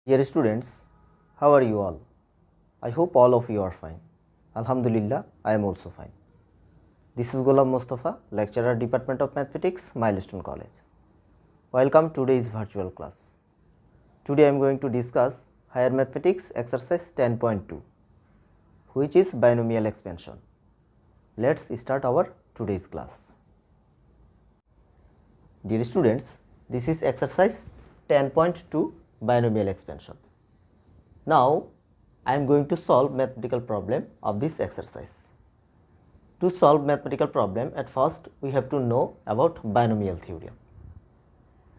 Dear students, how are you all? I hope all of you are fine. Alhamdulillah, I am also fine. This is Ghulam Mustafa, lecturer, Department of Mathematics, Milestone College. Welcome to today's virtual class. Today I am going to discuss Higher Mathematics exercise 10.2, which is binomial expansion. Let's start our today's class. Dear students, this is exercise 10.2, binomial expansion. Now I am going to solve mathematical problem of this exercise. To solve mathematical problem, at first we have to know about binomial theorem.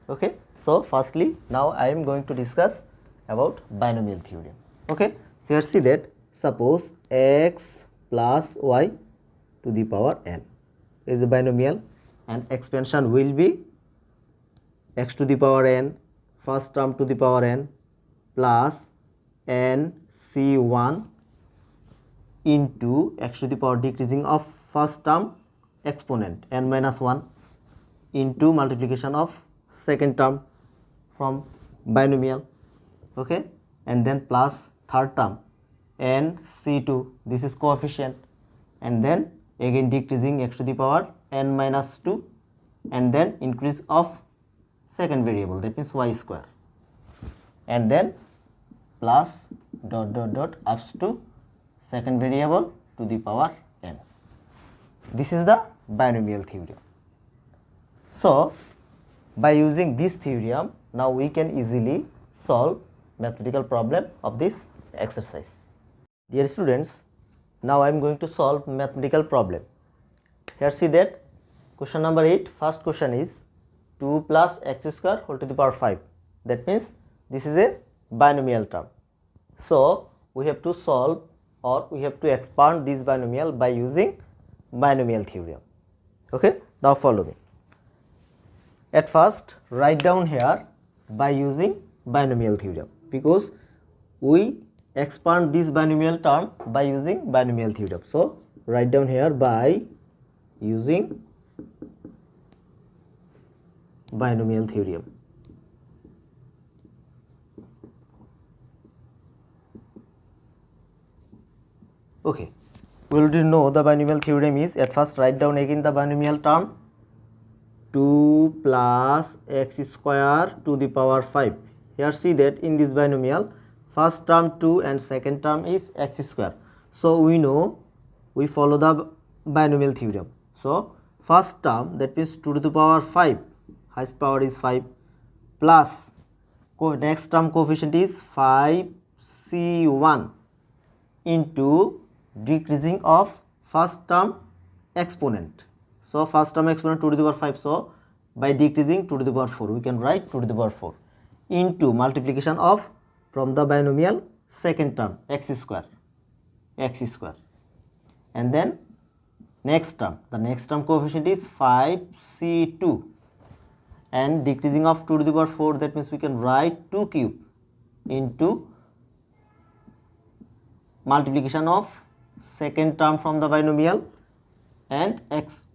Okay, so firstly now I am going to discuss about binomial theorem. Okay, so here see that suppose x plus y to the power n is a binomial and expansion will be x to the power n, first term to the power n plus n c1 into x to the power decreasing of first term exponent n minus 1 into multiplication of second term from binomial, okay, and then plus third term n c2, this is coefficient, and then again decreasing x to the power n minus 2 and then increase of second variable, that means y square, and then plus dot dot dot up to second variable to the power n. This is the binomial theorem. So by using this theorem, now we can easily solve mathematical problem of this exercise. Dear students, now I am going to solve mathematical problem. Here see that question number 8, first question is 2 plus x square whole to the power 5. That means this is a binomial term. So we have to solve or we have to expand this binomial by using binomial theorem. Okay, now follow me. At first write down here by using binomial theorem, because we expand this binomial term by using binomial theorem. So write down here by using binomial theorem. Okay, we already know the binomial theorem is, at first write down again the binomial term 2 plus x square to the power 5. Here see that in this binomial first term 2 and second term is x square. So we know we follow the binomial theorem. So first term, that means 2 to the power 5, highest power is 5, plus next term coefficient is 5c1 into decreasing of first term exponent. So first term exponent 2 to the power 5, so by decreasing 2 to the power 4 we can write 2 to the power 4 into multiplication of from the binomial second term x square, and then next term, the next term coefficient is 5c2 and decreasing of 2 to the power 4, that means we can write 2 cube into multiplication of second term from the binomial and x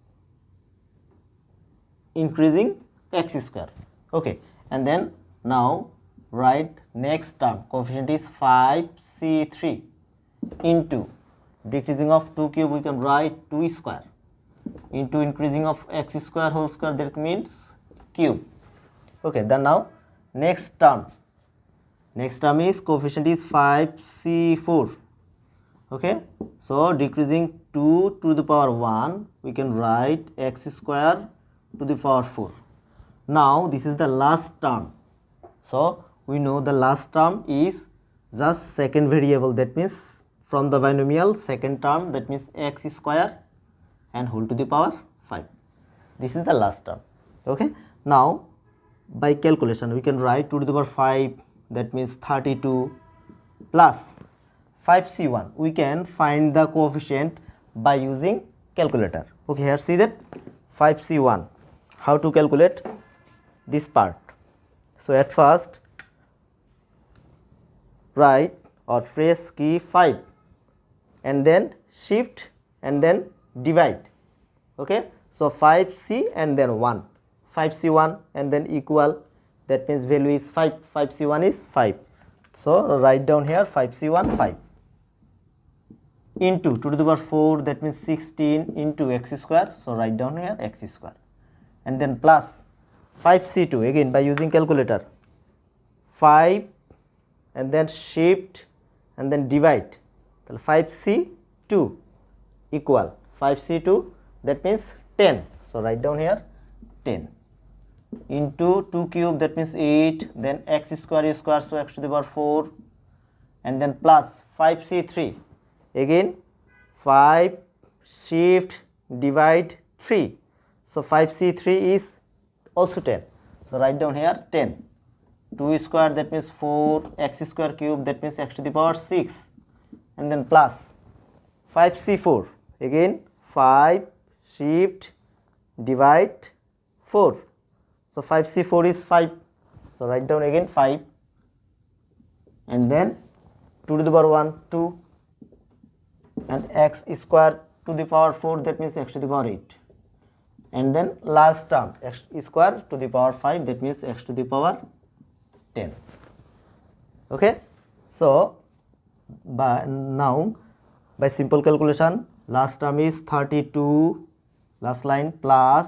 increasing x square. Okay, and then now write next term coefficient is 5c3 into decreasing of 2 cube, we can write 2 square into increasing of x square whole square, that means cube. Okay, then now next term is coefficient is 5c4. Okay, so decreasing 2 to the power 1 we can write x square to the power 4. Now this is the last term, so we know the last term is just second variable, that means from the binomial second term, that means x square and whole to the power 5. This is the last term. Okay, now by calculation we can write 2 to the power 5, that means 32, plus 5c1, we can find the coefficient by using calculator. Okay, here see that 5c1, how to calculate this part. So at first write or press key 5 and then shift and then divide. Okay, so 5c and then 1, 5c1 and then equal, that means value is 5, 5c1 is 5, So write down here 5c1 5 into 2 to the power 4, that means 16 into x square. So write down here x square, and then plus 5c2 again by using calculator, 5 and then shift and then divide. 5c2 equal 5c2, that means 10. So write down here 10 into 2 cube, that means 8, then x square, so x to the power 4, and then plus 5c3 again, 5 shift divide 3. So 5c3 is also 10. So write down here 10. 2 square, that means 4, x square cube, that means x to the power 6, and then plus 5c4 again, 5 shift divide 4. So 5c4 is 5. So write down again 5, and then 2 to the power 1 2, and x square to the power 4, that means x to the power 8, and then last term x square to the power 5, that means x to the power 10. Okay, so by simple calculation, last term is 32, last line, plus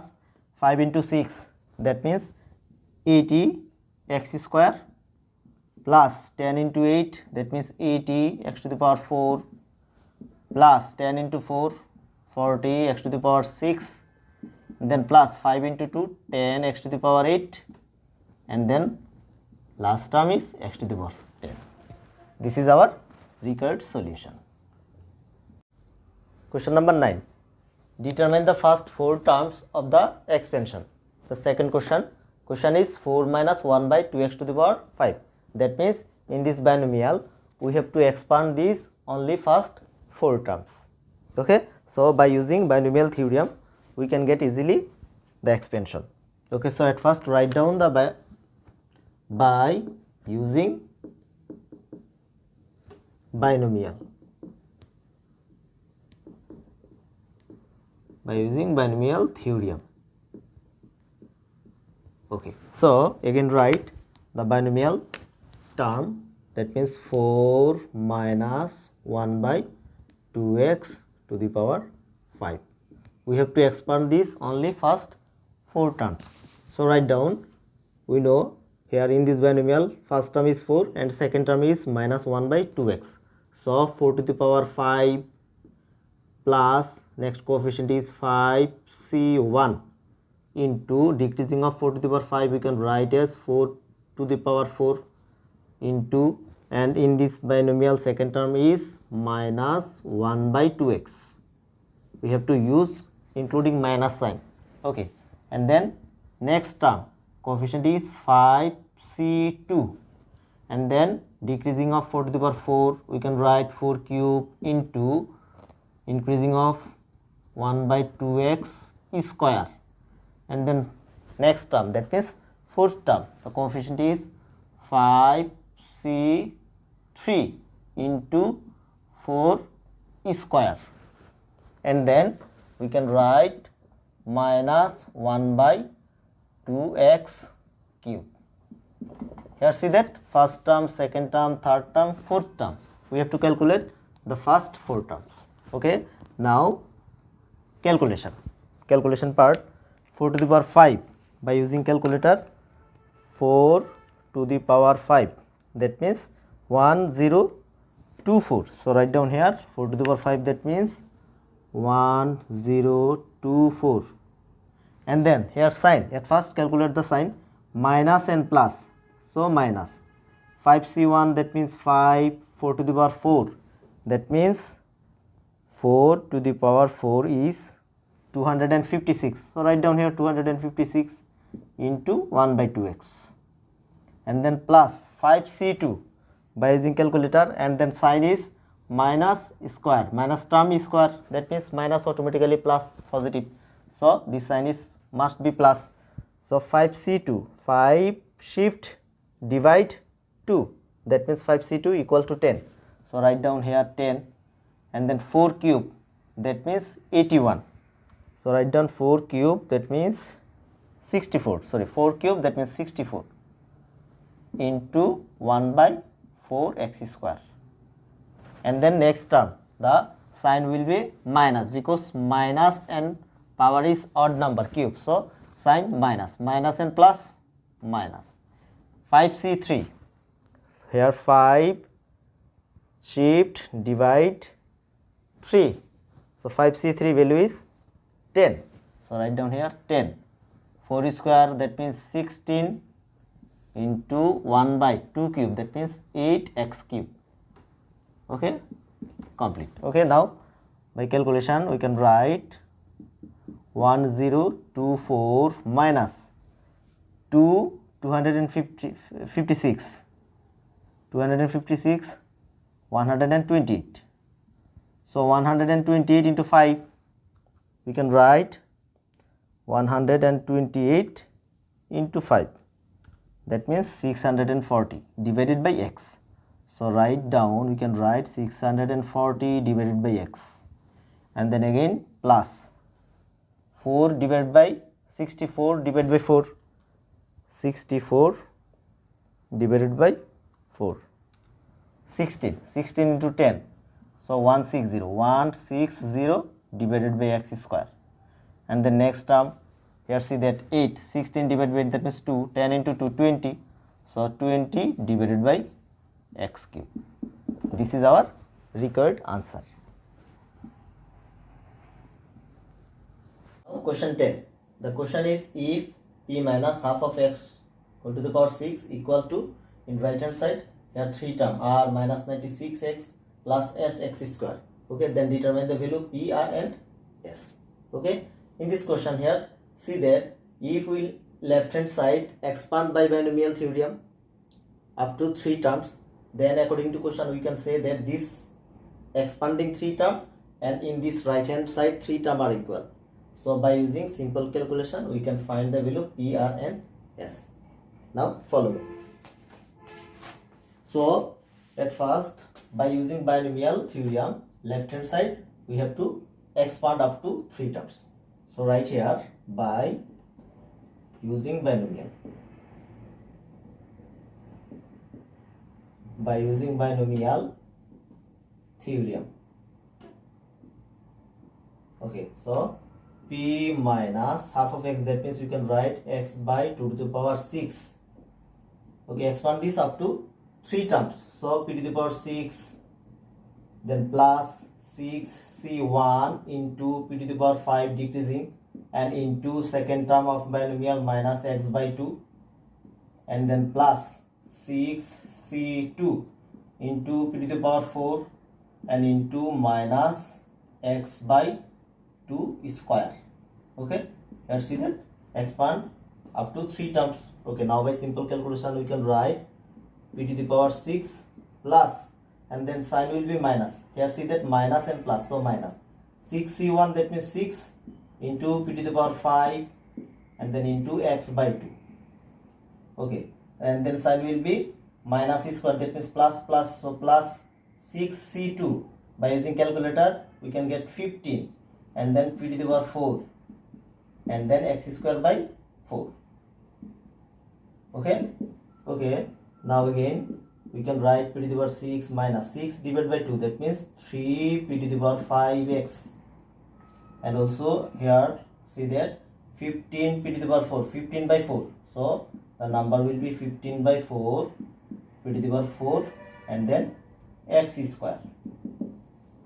5 into 6, that means 80 x square, plus 10 into 8, that means 80 x to the power 4, plus 10 into 4, 40 x to the power 6, then plus 5 into 2, 10 x to the power 8, and then last term is x to the power 10. This is our required solution. Question number 9. Determine the first 4 terms of the expansion. The second question is 4 minus 1 by 2x to the power 5. That means in this binomial we have to expand these only first 4 terms. Okay, so by using binomial theorem we can get easily the expansion. Okay, so at first write down the by using binomial. By using binomial theorem. Okay, so again write the binomial term, that means 4 minus 1 by 2x to the power 5. We have to expand this only first 4 terms. So write down, we know here in this binomial first term is 4 and second term is minus 1 by 2x. So 4 to the power 5 plus next coefficient is 5c1 into decreasing of 4 to the power 5 we can write as 4 to the power 4 into, and in this binomial second term is minus 1 by 2x. We have to use including minus sign. Okay, and then next term coefficient is 5c2, and then decreasing of 4 to the power 4 we can write 4 cube into increasing of 1 by 2x square, and then next term, that means fourth term, the coefficient is 5c3 into 4 square, and then we can write minus 1 by 2x cube. Here see that first term, second term, third term, fourth term, we have to calculate the first 4 terms. Okay, now calculation part. 4 to the power 5 by using calculator, 4 to the power 5, that means 1024. So write down here 4 to the power 5, that means 1024, and then here sign, at first calculate the sign, minus and plus. So minus 5c1, that means 5, 4 to the power 4, that means 4 to the power 4 is 256. So write down here 256 into 1 by 2x, and then plus 5c2 by using calculator, and then sign is minus square, minus term square, that means minus automatically plus positive. So this sign is must be plus. So 5c2, 5 shift divide 2, that means 5c2 equal to 10. So write down here 10, and then 4 cube, that means 81. So write down 4 cube, that means 64, sorry 4 cube, that means 64 into 1 by 4x square. And then next term, the sign will be minus, because minus and power is odd number cube, so sign minus, minus and plus minus. 5c3, here 5 shift divide 3, so 5c3 value is 10, so write down here 10. 4 square, that means 16 into 1 by 2 cube, that means 8x cube. Okay, complete. Okay, now by calculation we can write 1024 minus 256 128. So 128 into 5, we can write 128 into 5, that means 640 divided by x. So write down, we can write 640 divided by x, and then again plus 4 divided by 64 divided by 4, 64 divided by 4, 16 into 10, so 160 divided by x square. And the next term, here see that 8, 16 divided by, that means 2, 10 into 2, 20, so 20 divided by x cube. This is our required answer. Now question 10. The question is, if p minus half of x whole to the power 6 equal to, in right hand side, here 3 term r minus 96x plus sx square. Okay, then determine the value p, r and s. Okay, in this question here, see that if we left hand side expand by binomial theorem up to 3 terms, then according to question we can say that this expanding 3 term and in this right hand side 3 term are equal. So by using simple calculation we can find the value p, r and s. Now follow me. So at first, by using binomial theorem, left hand side we have to expand up to 3 terms. So right here, by using binomial, theorem. Okay, so p minus half of x, that means you can write x by 2 to the power 6. Okay, expand this up to 3 terms, so p to the power 6, then plus 6c1 into p to the power 5 decreasing, and into second term of binomial minus x by 2, and then plus 6c2 into p to the power 4 and into minus x by 2 square. Okay, let's see that expand up to 3 terms. Okay, now by simple calculation we can write p to the power 6 plus, and then sign will be minus. Here see that minus and plus, so minus 6c1, that means 6 into p to the power 5 and then into x by 2. Okay, and then sign will be minus square, that means plus plus, so plus 6c2. By using calculator we can get 15, and then p to the power 4 and then x square by 4. Okay, okay, now again we can write p to the power 6 minus 6 divided by 2, that means 3 p to the power 5x, and also here see that 15 p to the power 4, 15 by 4, so the number will be 15 by 4 p to the power 4 and then x square.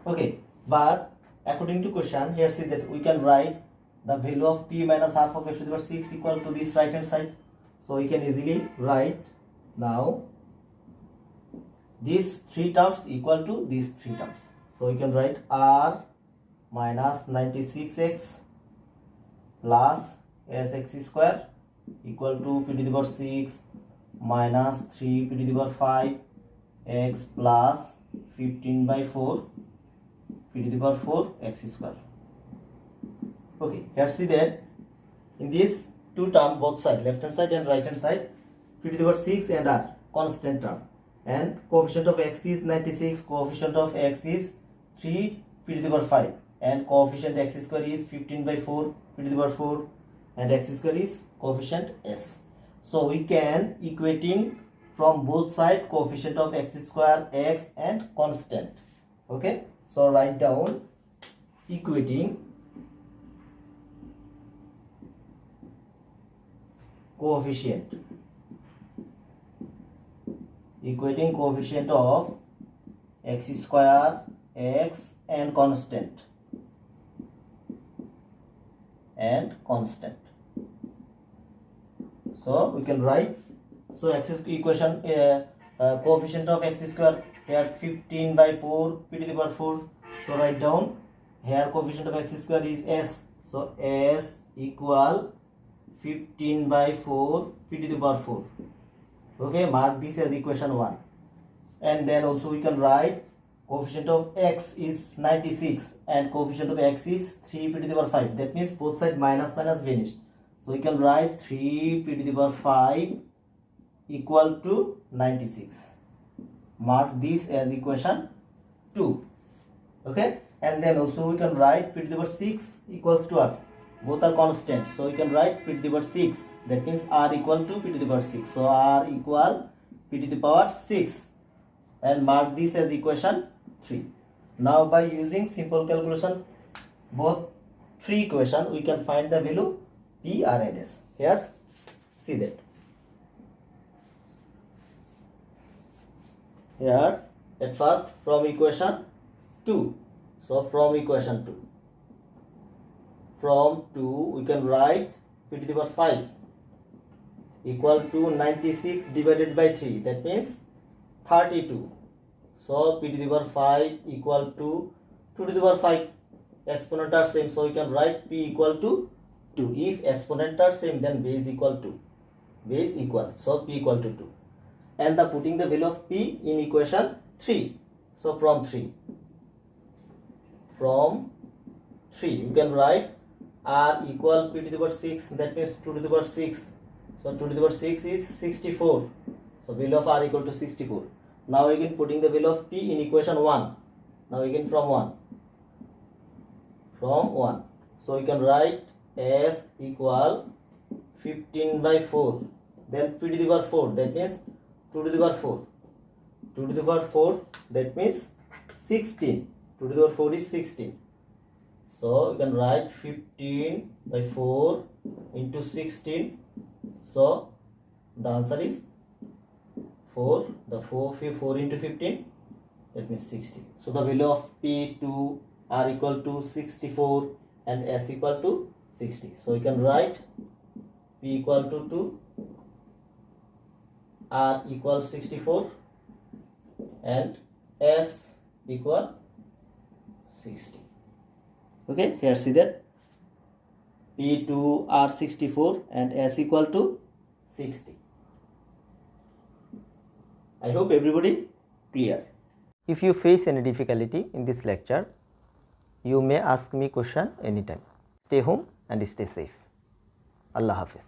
Okay, but according to question, here see that we can write the value of p minus half of x to the power 6 equal to this right hand side, so we can easily write now these 3 terms equal to these 3 terms. So we can write r minus 96x plus sx square equal to p to the power 6 minus 3 p to the power 5 x plus 15 by 4 p to the power 4 x square. Okay, here see that in this 2 term, both side, left hand side and right hand side, p to the power 6 and r constant term, and coefficient of x is 96, coefficient of x is 3 p to the power 5, and coefficient x square is 15 by 4 p to the power 4, and x square is coefficient s. So we can equating from both sides coefficient of x square, x and constant. Okay, so write down equating coefficient of x square, x and constant. So we can write, so x equation coefficient of x square here 15 by 4 p to the power 4. So write down here coefficient of x square is s, so s equal 15 by 4 p to the power 4. Okay, mark this as equation 1. And then also we can write coefficient of x is 96 and coefficient of x is 3 p to the power 5. That means both sides minus vanished. So we can write 3 p to the power 5 equal to 96. Mark this as equation 2. Okay, and then also we can write p to the power 6 equals to what? Both are constant, so we can write p to the power 6. That means r equal to p to the power 6. So r equal p to the power 6, and mark this as equation 3. Now by using simple calculation both three equations, we can find the value p, r and s. Here see that here at first from equation 2. So from equation 2, we can write p to the power 5 equal to 96 divided by 3, that means 32. So p to the power 5 equal to 2 to the power 5. Exponent are same, so we can write p equal to 2. If exponent are same, then base equal, so p equal to 2. And the putting the value of p in equation 3. So from 3 you can write r equal p to the power 6, that means 2 to the power 6. So 2 to the power 6 is 64. So value of r equal to 64. Now again putting the value of p in equation 1. Now again from 1. So we can write s equal 15 by 4. Then p to the power 4, that means 2 to the power 4. 2 to the power 4, that means 16. 2 to the power 4 is 16. So we can write 15 by 4 into 16. So the answer is 4. The 4 into 15, that means 60. So the value of p to r equal to 64 and s equal to 60. So we can write p equal to 2, r equal 64 and s equal 60. Okay, here see that p to r 64 and s equal to 60. I hope everybody clear. If you face any difficulty in this lecture, you may ask me question anytime. Stay home and stay safe. Allah Hafiz.